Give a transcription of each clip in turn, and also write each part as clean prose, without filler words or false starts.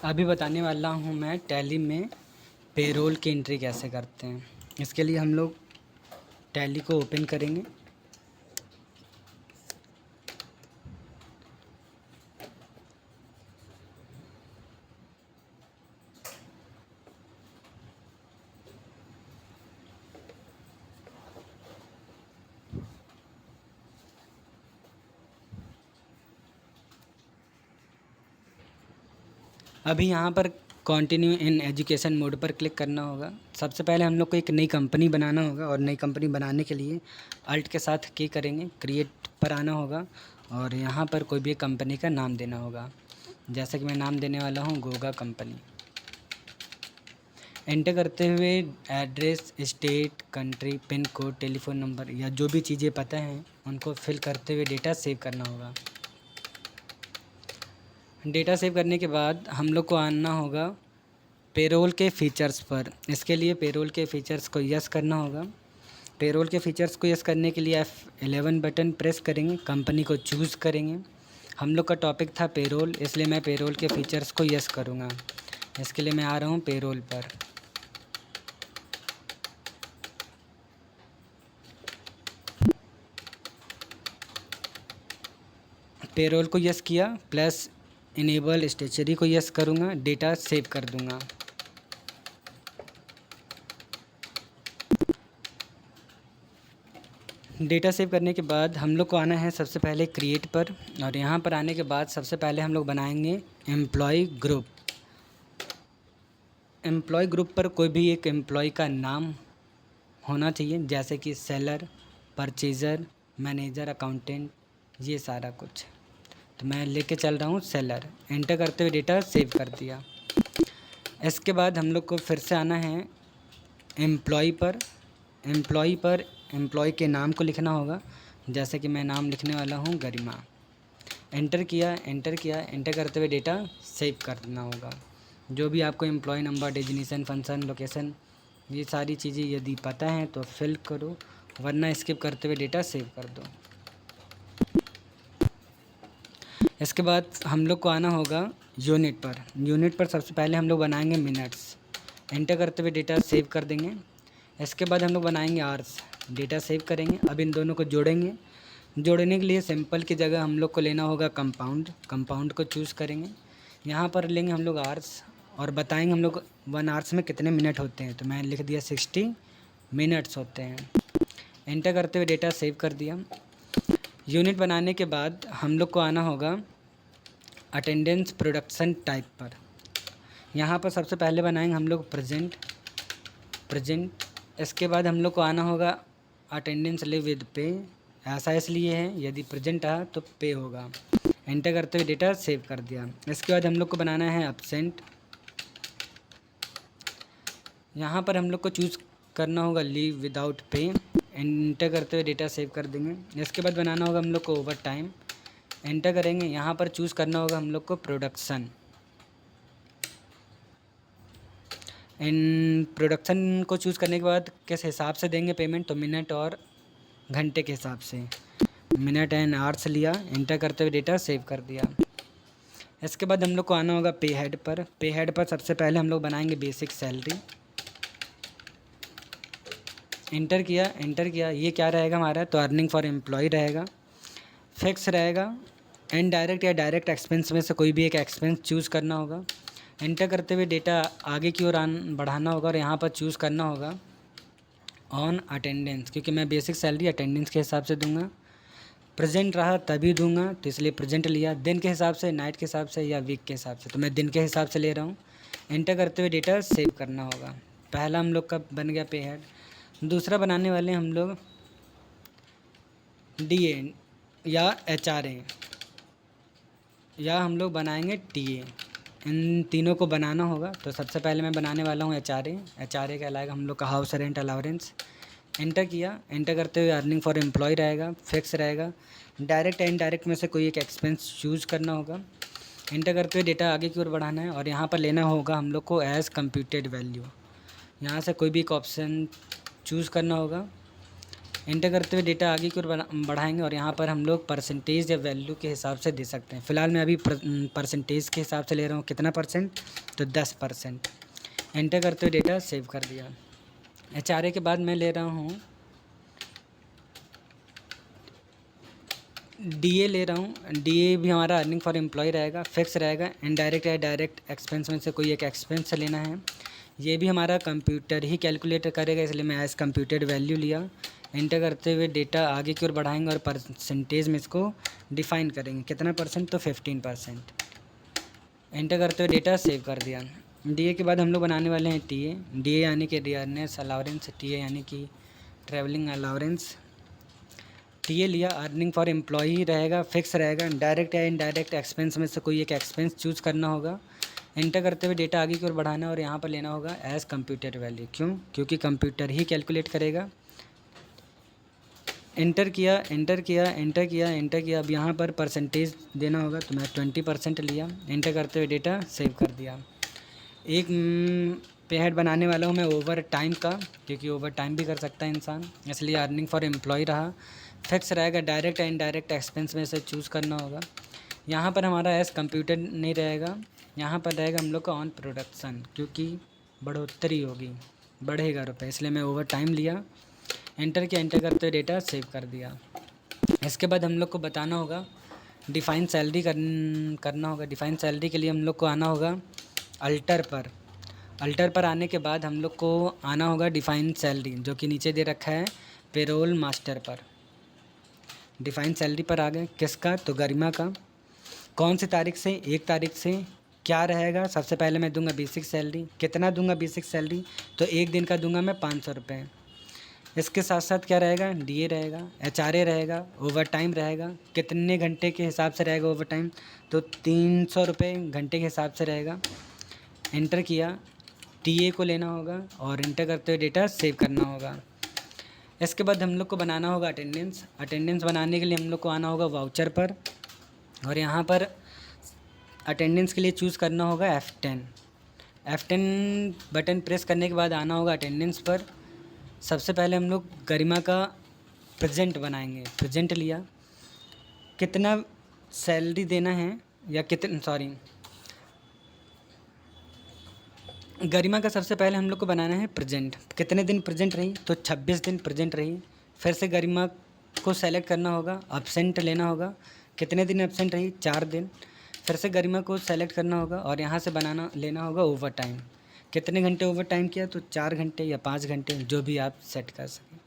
अभी बताने वाला हूँ मैं टैली में पेरोल की एंट्री कैसे करते हैं। इसके लिए हम लोग टैली को ओपन करेंगे। अभी यहाँ पर कंटिन्यू इन एजुकेशन मोड पर क्लिक करना होगा। सबसे पहले हम लोग को एक नई कंपनी बनाना होगा और नई कंपनी बनाने के लिए अल्ट के साथ की करेंगे, क्रिएट पर आना होगा और यहाँ पर कोई भी कंपनी का नाम देना होगा। जैसे कि मैं नाम देने वाला हूँ गोगा कंपनी। एंटर करते हुए address, state, country, pin code, telephone number या जो भी चीज़ें पता हैं उनको फिल करते हुए डेटा सेव करना होगा। डेटा सेव करने के बाद हम लोग को आना होगा पेरोल के फ़ीचर्स पर। इसके लिए पेरोल के फ़ीचर्स को यस करना होगा। पेरोल के फ़ीचर्स को यस करने के लिए F11 बटन प्रेस करेंगे, कंपनी को चूज़ करेंगे। हम लोग का टॉपिक था पेरोल, इसलिए मैं पेरोल के फ़ीचर्स को यस करूँगा। इसके लिए मैं आ रहा हूँ पेरोल पर। पेरोल को यस किया, प्लस इनेबल स्टेशनरी को यस करूँगा, डेटा सेव कर दूँगा। डेटा सेव करने के बाद हम लोग को आना है सबसे पहले क्रिएट पर और यहाँ पर आने के बाद सबसे पहले हम लोग बनाएंगे एम्प्लॉय ग्रुप। एम्प्लॉय ग्रुप पर कोई भी एक एम्प्लॉय का नाम होना चाहिए, जैसे कि सेलर, परचेज़र, मैनेजर, अकाउंटेंट, ये सारा कुछ। तो मैं लेके चल रहा हूँ सेलर। एंटर करते हुए डेटा सेव कर दिया। इसके बाद हम लोग को फिर से आना है एम्प्लॉय पर। एम्प्लॉय के नाम को लिखना होगा, जैसे कि मैं नाम लिखने वाला हूँ गरिमा। एंटर किया। एंटर करते हुए डेटा सेव करना होगा। जो भी आपको employee number, designation, function, location, ये सारी चीज़ें यदि पता है तो फिल करो, वरना स्किप करते हुए डेटा सेव कर दो। इसके बाद हम लोग को आना होगा यूनिट पर। यूनिट पर सबसे पहले हम लोग बनाएंगे मिनट्स। एंटर करते हुए डेटा सेव कर देंगे। इसके बाद हम लोग बनाएंगे आवर्स, डेटा सेव करेंगे। अब इन दोनों को जोड़ेंगे। जोड़ने के लिए सिंपल की जगह हम लोग को लेना होगा कंपाउंड को चूज़ करेंगे। यहाँ पर लेंगे हम लोग आवर्स और बताएंगे हम लोग 1 आवर्स में कितने मिनट होते हैं। तो मैं लिख दिया 60 मिनट्स होते हैं। एंटर करते हुए डेटा सेव कर दिया। यूनिट बनाने के बाद हम लोग को आना होगा अटेंडेंस प्रोडक्शन टाइप पर। यहाँ पर सबसे पहले बनाएंगे हम लोग प्रेजेंट। इसके बाद हम लोग को आना होगा अटेंडेंस लिव विद पे। ऐसा इसलिए है, यदि प्रेजेंट आया तो पे होगा। एंटर करते हुए डेटा सेव कर दिया। इसके बाद हम लोग को बनाना है एब्सेंट। यहाँ पर हम लोग को चूज़ करना होगा लीव विदाउट पे। एंटर करते हुए डेटा सेव कर देंगे। इसके बाद बनाना होगा हम लोग को ओवर टाइम। एंटर करेंगे। यहाँ पर चूज़ करना होगा हम लोग को प्रोडक्शन। इन प्रोडक्शन को चूज़ करने के बाद किस हिसाब से देंगे पेमेंट, तो मिनट और घंटे के हिसाब से, मिनट एंड आवर्स लिया। एंटर करते हुए डेटा सेव कर दिया। इसके बाद हम लोग को आना होगा पे हेड पर। पे हेड पर सबसे पहले हम लोग बनाएंगे बेसिक सैलरी। एंटर किया। ये क्या रहेगा हमारा, तो अर्निंग फॉर एम्प्लॉय रहेगा, फिक्स रहेगा। इनडायरेक्ट या डायरेक्ट एक्सपेंस में से कोई भी एक एक्सपेंस चूज़ करना होगा। एंटर करते हुए डेटा आगे की ओर बढ़ाना होगा और यहाँ पर चूज़ करना होगा ऑन अटेंडेंस, क्योंकि मैं बेसिक सैलरी अटेंडेंस के हिसाब से दूंगा। प्रेजेंट रहा तभी दूंगा, तो इसलिए प्रेजेंट लिया। दिन के हिसाब से, नाइट के हिसाब से या वीक के हिसाब से, तो मैं दिन के हिसाब से ले रहा हूँ। एंटर करते हुए डेटा सेव करना होगा। पहला हम लोग का बन गया पे हेड। दूसरा बनाने वाले हम लोग DA या HRA या हम लोग बनाएंगे TA। इन तीनों को बनाना होगा। तो सबसे पहले मैं बनाने वाला हूँ HRA कहलाएगा हम लोग का हाउस रेंट अलाउंस। एंटर किया। एंटर करते हुए अर्निंग फॉर एम्प्लॉय रहेगा, फिक्स रहेगा। डायरेक्ट एंड डायरेक्ट में से कोई एक एक्सपेंस चूज़ करना होगा। एंटर करते हुए डेटा आगे की ओर बढ़ाना है और यहाँ पर लेना होगा हम लोग को एज़ कंप्यूटेड वैल्यू। यहाँ से कोई भी एक ऑप्शन चूज़ करना होगा। एंटर करते हुए डेटा आगे की ओर बढ़ाएंगे और यहाँ पर हम लोग परसेंटेज या वैल्यू के हिसाब से दे सकते हैं। फ़िलहाल मैं अभी परसेंटेज के हिसाब से ले रहा हूँ। कितना परसेंट? तो 10%। एंटर करते हुए डेटा सेव कर दिया। HRA के बाद मैं ले रहा हूँ DA ले रहा हूँ। DA भी हमारा अर्निंग फॉर एम्प्लॉय रहेगा, फिक्स रहेगा। इनडायरेक्ट या डायरेक्ट एक्सपेंस में से कोई एक एक्सपेंस लेना है। ये भी हमारा कंप्यूटर ही कैलकुलेट करेगा, इसलिए मैं एज कंप्यूटेड वैल्यू लिया। एंटर करते हुए डेटा आगे की ओर बढ़ाएंगे और परसेंटेज में इसको डिफ़ाइन करेंगे। कितना परसेंट? तो 15%। एंटर करते हुए डेटा सेव कर दिया। DA के बाद हम लोग बनाने वाले हैं TA। DA यानी कि डियरनेस अलाउरेंस, TA यानी कि ट्रैवलिंग अलाउरेंस। TA लिया, अर्निंग फॉर एम्प्लॉय रहेगा, फिक्स रहेगा। डायरेक्ट या इनडायरेक्ट एक्सपेंस में से कोई एक एक्सपेंस चूज़ करना होगा। एंटर करते हुए डेटा आगे की ओर बढ़ाना और यहाँ पर लेना होगा एज कंप्यूटर वैल्यू। क्यों? क्योंकि कंप्यूटर ही कैलकुलेट करेगा। एंटर किया, एंटर किया, एंटर किया, एंटर किया। अब यहाँ पर परसेंटेज देना होगा, तो मैं 20% लिया। एंटर करते हुए डेटा सेव कर दिया। एक पे हेड बनाने वाला हूँ मैं ओवर टाइम का, क्योंकि ओवर टाइम भी कर सकता है इंसान, इसलिए अर्निंग फॉर एम्प्लॉय रहा। फिक्स रहेगा। डायरेक्ट एंड डायरेक्ट एक्सपेंस में से चूज़ करना होगा। यहाँ पर हमारा एज कंप्यूटर नहीं रहेगा, यहाँ पर रहेगा हम लोग का ऑन प्रोडक्शन, क्योंकि बढ़ोतरी होगी, बढ़ेगा रुपये, इसलिए मैं ओवर टाइम लिया। एंटर किया, एंटर करते हुए डेटा सेव कर दिया। इसके बाद हम लोग को बताना होगा डिफ़ाइन सैलरी करना होगा। डिफ़ाइन सैलरी के लिए हम लोग को आना होगा अल्टर पर। अल्टर पर आने के बाद हम लोग को आना होगा डिफ़ाइन सैलरी, जो कि नीचे दे रखा है पेरोल मास्टर पर। डिफ़ाइन सैलरी पर आ गए। किसका? तो गरिमा का। कौन सी तारीख से? 1 तारीख से। क्या रहेगा? सबसे पहले मैं दूंगा बेसिक सैलरी। कितना दूंगा बेसिक सैलरी? तो 1 दिन का दूंगा मैं 500 रुपये। इसके साथ साथ क्या रहेगा? DA रहेगा, HRA रहेगा, ओवर टाइम रहेगा। कितने घंटे के हिसाब से रहेगा ओवर टाइम? तो 300 रुपये घंटे के हिसाब से रहेगा। एंटर किया, TA को लेना होगा और एंटर करते हुए डेटा सेव करना होगा। इसके बाद हम लोग को बनाना होगा अटेंडेंस। अटेंडेंस बनाने के लिए हम लोग को आना होगा वाउचर पर और यहाँ पर अटेंडेंस के लिए चूज़ करना होगा F10 बटन प्रेस करने के बाद आना होगा अटेंडेंस पर। सबसे पहले हम लोग गरिमा का प्रेजेंट बनाएंगे। प्रेजेंट लिया, कितना सैलरी देना है या गरिमा का सबसे पहले हम लोग को बनाना है प्रेजेंट। कितने दिन प्रेजेंट रही? तो 26 दिन प्रेजेंट रही। फिर से गरिमा को सेलेक्ट करना होगा, एब्सेंट लेना होगा। कितने दिन एब्सेंट रही? 4 दिन। फिर से गरिमा को सेलेक्ट करना होगा और यहाँ से लेना होगा ओवर टाइम। कितने घंटे ओवर टाइम किया? तो 4 घंटे या 5 घंटे, जो भी आप सेट कर सकें।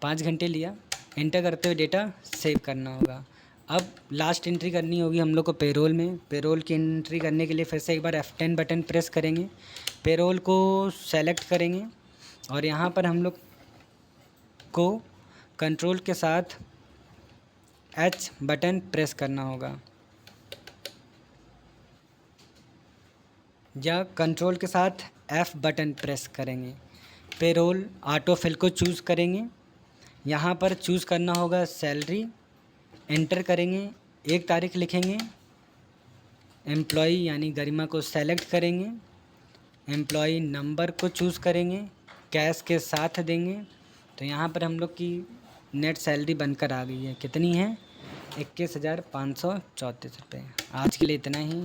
5 घंटे लिया। एंटर करते हुए डेटा सेव करना होगा। अब लास्ट एंट्री करनी होगी हम लोग को पेरोल में। पेरोल की एंट्री करने के लिए फिर से एक बार F10 बटन प्रेस करेंगे, पेरोल को सेलेक्ट करेंगे और यहाँ पर हम लोग को कंट्रोल के साथ H बटन प्रेस करना होगा या कंट्रोल के साथ F बटन प्रेस करेंगे। पेरोल ऑटो फिल को चूज़ करेंगे। यहाँ पर चूज़ करना होगा सैलरी। एंटर करेंगे, 1 तारीख लिखेंगे। एम्प्लॉय यानी गरिमा को सेलेक्ट करेंगे। एम्प्लॉय नंबर को चूज़ करेंगे, कैश के साथ देंगे। तो यहाँ पर हम लोग की नेट सैलरी बनकर आ गई है। कितनी है? 21,534 रुपये। आज के लिए इतना ही।